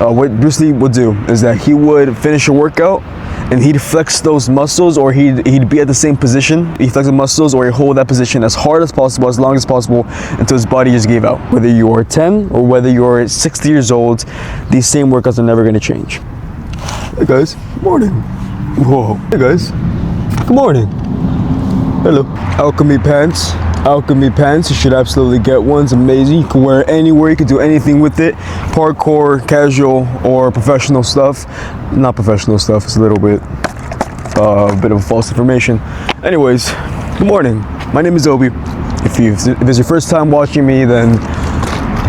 what Bruce Lee would do is that he would finish a workout and he'd flex those muscles, or he'd be at the same position. He'd flex the muscles, or he'd hold that position as hard as possible, as long as possible, until his body just gave out. Whether you are 10 or whether you're 60 years old, these same workouts are never going to change. Hey guys, good morning. Whoa. Hey guys, good morning. Hello. Alchemy pants. Alchemy pants, you should absolutely get one. It's amazing. You can wear it anywhere, you can do anything with it. Parkour, casual, or professional stuff. Not professional stuff, it's a bit of a false information. Anyways, good morning. My name is Obi. If it's your first time watching me, then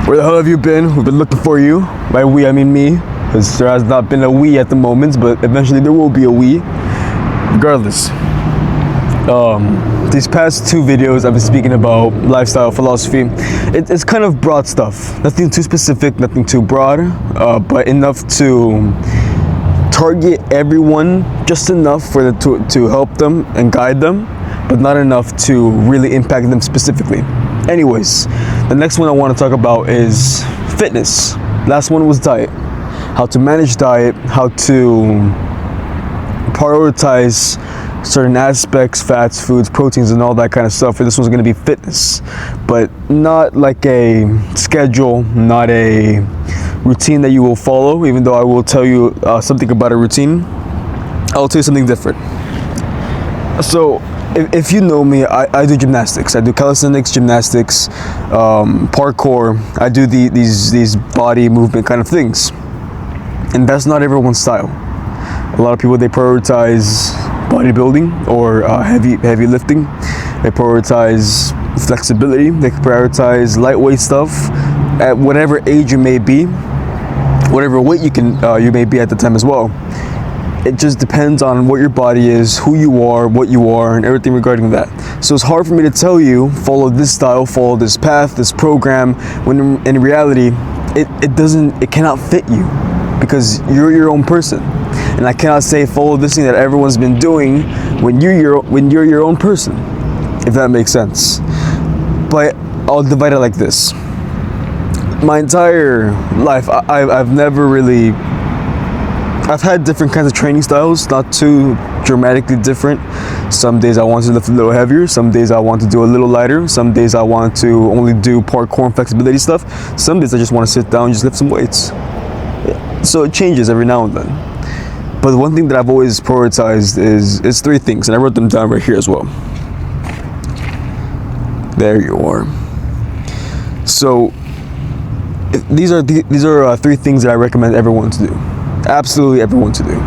where the hell have you been? We've been looking for you. By we, I mean me, because there has not been a we at the moment, but eventually there will be a we. Regardless. These past 2 videos I've been speaking about lifestyle philosophy. It's kind of broad stuff, nothing too specific, nothing too broad, but enough to target everyone, just enough for to help them and guide them, but not enough to really impact them specifically. Anyways, the next one I want to talk about is fitness. Last one was diet, how to manage diet, how to prioritize certain aspects, fats, foods, proteins, and all that kind of stuff. For this one's going to be fitness, but not like a schedule, not a routine that you will follow. Even though I will tell you something about a routine, I'll tell you something different. So if you know me, I do gymnastics. I do calisthenics, gymnastics, parkour. I do these body movement kind of things, and that's not everyone's style. A lot of people, they prioritize bodybuilding or heavy lifting. They prioritize flexibility. They prioritize lightweight stuff. At whatever age you may be, whatever weight you may be at the time as well. It just depends on what your body is, who you are, what you are, and everything regarding that. So it's hard for me to tell you, follow this style, follow this path, this program, when in reality, it cannot fit you, because you're your own person. And I cannot say follow this thing that everyone's been doing when you're your own person, if that makes sense. But I'll divide it like this. My entire life, I've had different kinds of training styles, not too dramatically different. Some days I want to lift a little heavier, some days I want to do a little lighter, some days I want to only do parkour and flexibility stuff, some days I just want to sit down and just lift some weights. So it changes every now and then. But the one thing that I've always prioritized is 3 things, and I wrote them down right here as well. There you are. So these are 3 things that I recommend everyone to do. Absolutely everyone to do.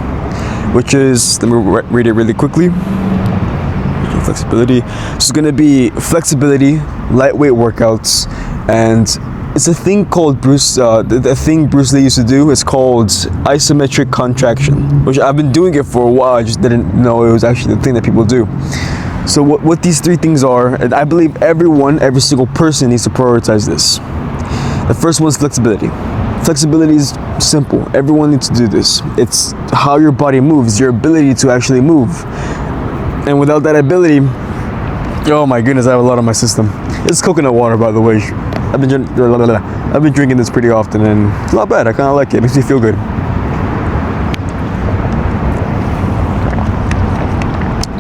Which is, let me read it really quickly. Flexibility. So it's going to be flexibility, lightweight workouts, and it's a thing called the thing Bruce Lee used to do is called isometric contraction, which I've been doing it for a while. I just didn't know it was actually the thing that people do. So what these 3 things are, and I believe every single person needs to prioritize this. The first one is flexibility. Flexibility is simple. Everyone needs to do this. It's how your body moves, your ability to actually move. And without that ability, oh my goodness, I have a lot on my system. It's coconut water, by the way. I've been drinking this pretty often, and it's not bad. I kind of like it. It makes me feel good.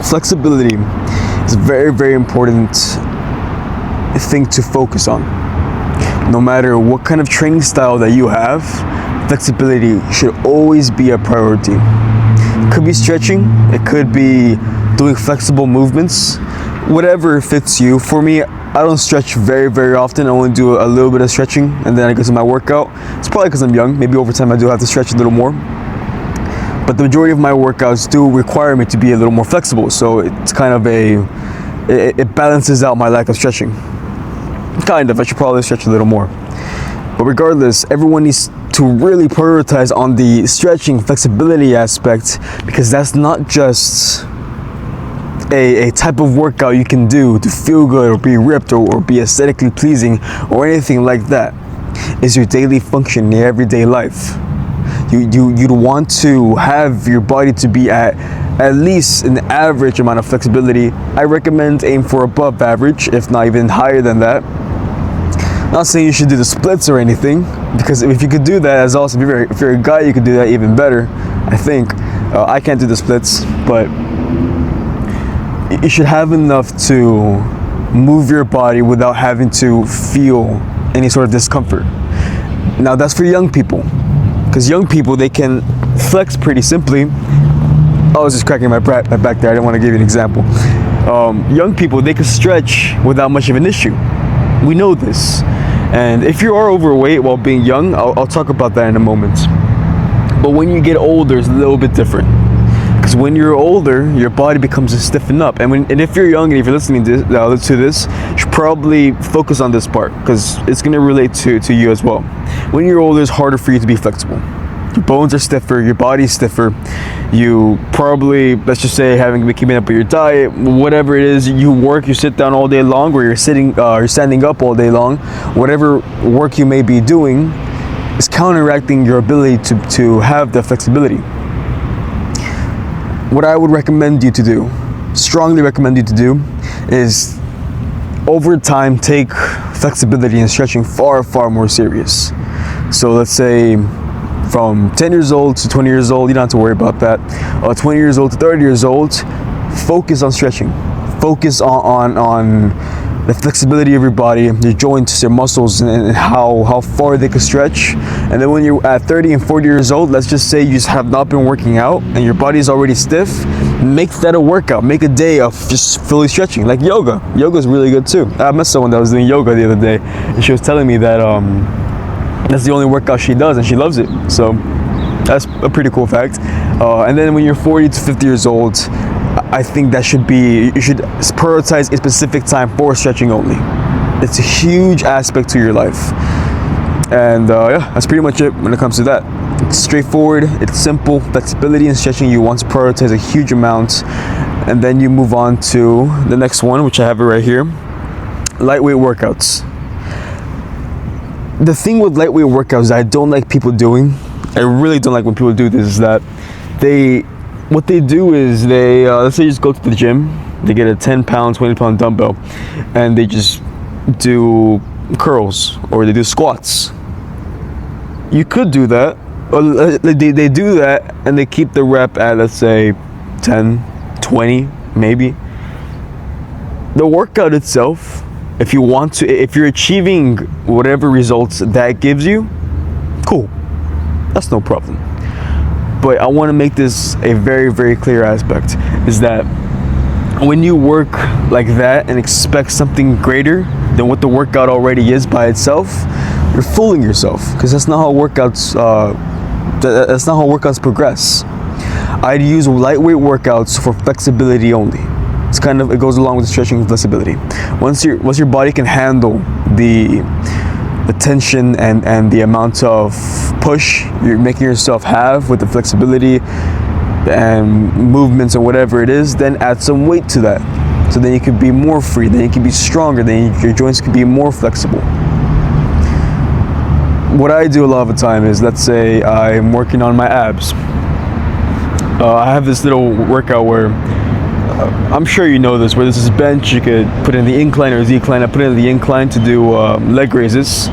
Flexibility is a very, very important thing to focus on. No matter what kind of training style that you have, flexibility should always be a priority. It could be stretching, it could be doing flexible movements, whatever fits you. For me, I don't stretch very, very often. I only do a little bit of stretching and then I go to my workout. It's probably because I'm young. Maybe over time I do have to stretch a little more. But the majority of my workouts do require me to be a little more flexible. So it's kind of it balances out my lack of stretching. Kind of, I should probably stretch a little more. But regardless, everyone needs to really prioritize on the stretching flexibility aspect, because that's not just a type of workout you can do to feel good or be ripped or be aesthetically pleasing or anything like that. It's your daily function in your everyday life. You'd want to have your body to be at least an average amount of flexibility. I recommend aim for above average, if not even higher than that. Not saying you should do the splits or anything, because if you could do that, that's awesome. If you're a guy, you could do that even better, I think. I can't do the splits, but you should have enough to move your body without having to feel any sort of discomfort. Now that's for young people, because young people, they can flex pretty simply. I was just cracking my back there. I didn't want to give you an example. Young people, they can stretch without much of an issue. We know this. And if you are overweight while being young, I'll talk about that in a moment. But when you get older, it's a little bit different. Because when you're older, your body becomes to stiffen up. And if you're young and if you're listening to this, you should probably focus on this part, because it's going to relate to you as well. When you're older, it's harder for you to be flexible. Your bones are stiffer, your body's stiffer. You probably, let's just say, haven't been keeping up with your diet, whatever it is. You sit down all day long, or you're standing up all day long. Whatever work you may be doing is counteracting your ability to have the flexibility. What I would recommend you to do, strongly recommend you to do, is over time take flexibility and stretching far, far more serious. So let's say from 10 years old to 20 years old, you don't have to worry about that. 20 years old to 30 years old, focus on stretching. Focus on the flexibility of your body, your joints, your muscles, and how far they can stretch. And then when you're at 30 and 40 years old, let's just say you just have not been working out and your body is already stiff, make that a workout. Make a day of just fully stretching, like yoga. Yoga is really good too. I met someone that was doing yoga the other day, and she was telling me that that's the only workout she does, and she loves it. So that's a pretty cool fact. And then when you're 40 to 50 years old, I think you should prioritize a specific time for stretching only. It's a huge aspect to your life. And yeah, that's pretty much it when it comes to that. It's straightforward, it's simple. Flexibility and stretching, you want to prioritize a huge amount. And then you move on to the next one, which I have it right here. Lightweight workouts. The thing with lightweight workouts that I don't like people doing, I really don't like when people do this, is that what they do is let's say you just go to the gym, they get a 10-pound, 20-pound dumbbell, and they just do curls or they do squats. You could do that, or they do that and they keep the rep at, let's say, 10, 20, maybe. The workout itself, if you're achieving whatever results that gives you, cool, that's no problem. But I want to make this a very, very clear aspect, is that when you work like that and expect something greater than what the workout already is by itself, you're fooling yourself, because that's not how workouts progress. I'd use lightweight workouts for flexibility only. It goes along with the stretching and flexibility. Once your body can handle the tension and the amount of push you're making yourself have with the flexibility and movements and whatever it is, then add some weight to that. So then you can be more free, then you can be stronger, then your joints can be more flexible. What I do a lot of the time is, let's say I'm working on my abs. I have this little workout where I'm sure you know this, where this is bench, you could put in the incline or decline. I put in the incline to do leg raises.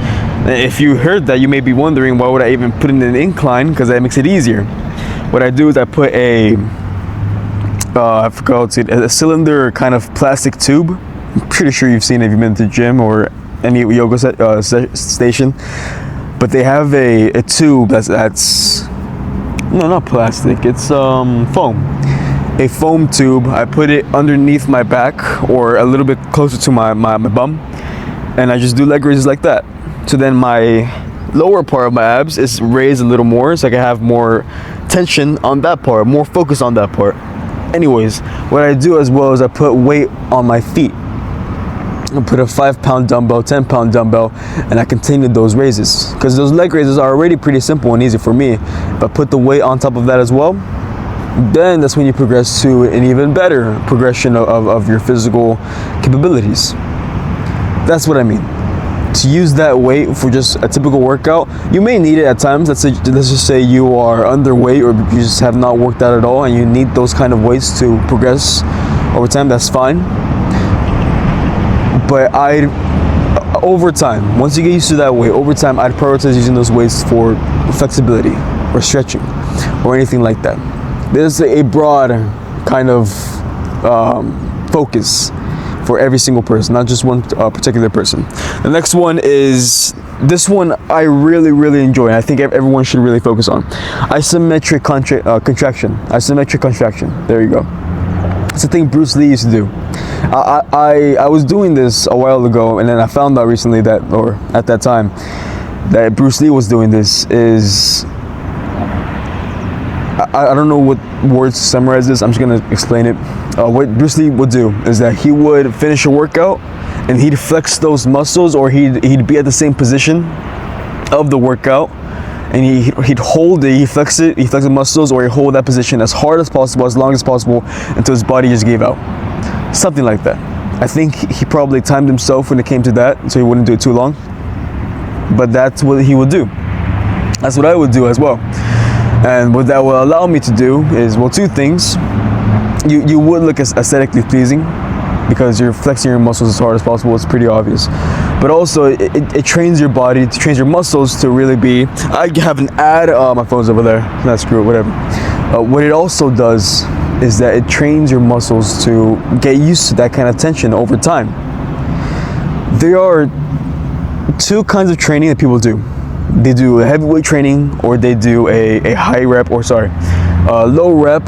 If you heard that, you may be wondering, why would I even put in an incline? Because that makes it easier. What I do is I put a cylinder kind of plastic tube. I'm pretty sure you've seen it if you've been to the gym or any yoga station. But they have a tube that's no, not plastic, it's foam. A foam tube. I put it underneath my back or a little bit closer to my bum, and I just do leg raises like that. So then my lower part of my abs is raised a little more, so I can have more tension on that part, more focus on that part. Anyways, what I do as well is I put weight on my feet. I put a 5-pound dumbbell, 10-pound dumbbell, and I continue those raises, because those leg raises are already pretty simple and easy for me. If I put the weight on top of that as well, then that's when you progress to an even better progression of your physical capabilities. That's what I mean. To use that weight for just a typical workout, you may need it at times. Let's just say you are underweight or you just have not worked out at all and you need those kind of weights to progress over time, that's fine. But over time, once you get used to that weight, over time, I'd prioritize using those weights for flexibility or stretching or anything like that. There's a broad kind of focus for every single person, not just one particular person. The next one is, this one I really enjoy, and I think everyone should really focus on. Isometric contraction. Isometric contraction. There you go. It's a thing Bruce Lee used to do. I was doing this a while ago, and then I found out recently that, or at that time, that Bruce Lee was doing this. I don't know what words to summarize this. I'm just gonna explain it. What Bruce Lee would do is that he would finish a workout and he'd flex those muscles, or he'd be at the same position of the workout, and he'd hold it, he'd flex the muscles, or he'd hold that position as hard as possible, as long as possible, until his body just gave out. Something like that. I think he probably timed himself when it came to that, so he wouldn't do it too long. But that's what he would do. That's what I would do as well. And what that will allow me to do is, well, two things. You would look aesthetically pleasing because you're flexing your muscles as hard as possible. It's pretty obvious. But also, it trains your body, to trains your muscles to really be. I have an ad. My phone's over there. Nah, screw it, whatever. What it also does is that it trains your muscles to get used to that kind of tension over time. There are two kinds of training that people do. They do a heavyweight training, or they do a high rep, or low rep,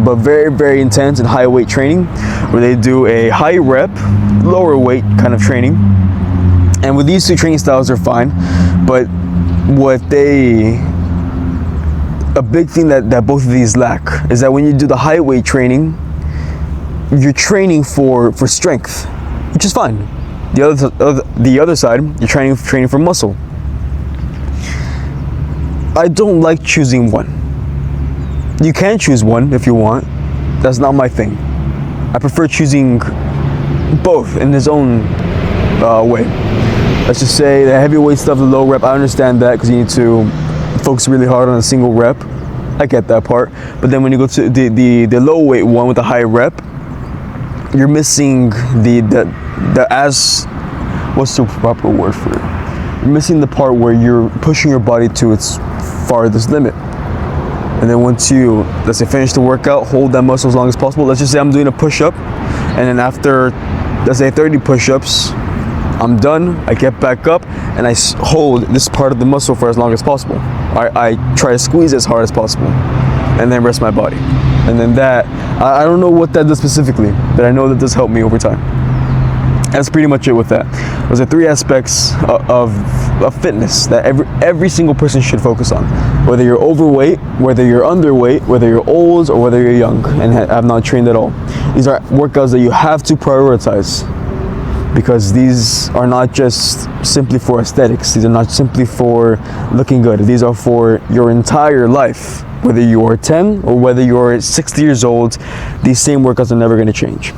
but very intense and high weight training, or they do a high rep, lower weight kind of training. And with these two training styles, they're fine. But a big thing that both of these lack is that when you do the high weight training, you're training for strength, which is fine. The other side, you're training for muscle. I don't like choosing one. You can choose one if you want. That's not my thing. I prefer choosing both in its own way. Let's just say the heavyweight stuff, the low rep, I understand that because you need to focus really hard on a single rep. I get that part. But then when you go to the low weight one with the high rep, you're missing what's the proper word for it? You're missing the part where you're pushing your body to its farthest limit. And then once you, let's say, finish the workout, hold that muscle as long as possible. Let's just say I'm doing a push-up, and then after, let's say 30 push-ups, I'm done. I get back up and I hold this part of the muscle for as long as possible. I try to squeeze as hard as possible, and then rest my body. And then that, I don't know what that does specifically, but I know that does help me over time. That's pretty much it with that. Those are three aspects of fitness that every single person should focus on. Whether you're overweight, whether you're underweight, whether you're old, or whether you're young and have not trained at all. These are workouts that you have to prioritize, because these are not just simply for aesthetics. These are not simply for looking good. These are for your entire life. Whether you are 10 or whether you're 60 years old, these same workouts are never going to change.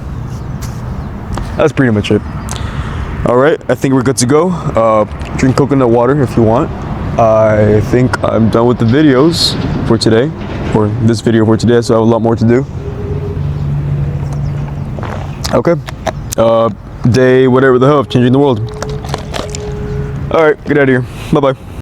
That's pretty much it. All right, I think we're good to go. Drink coconut water if you want. I think I'm done with the videos for today, or this video for today, so I have a lot more to do. Okay. Day whatever the hell of changing the world. All right, get out of here. Bye-bye.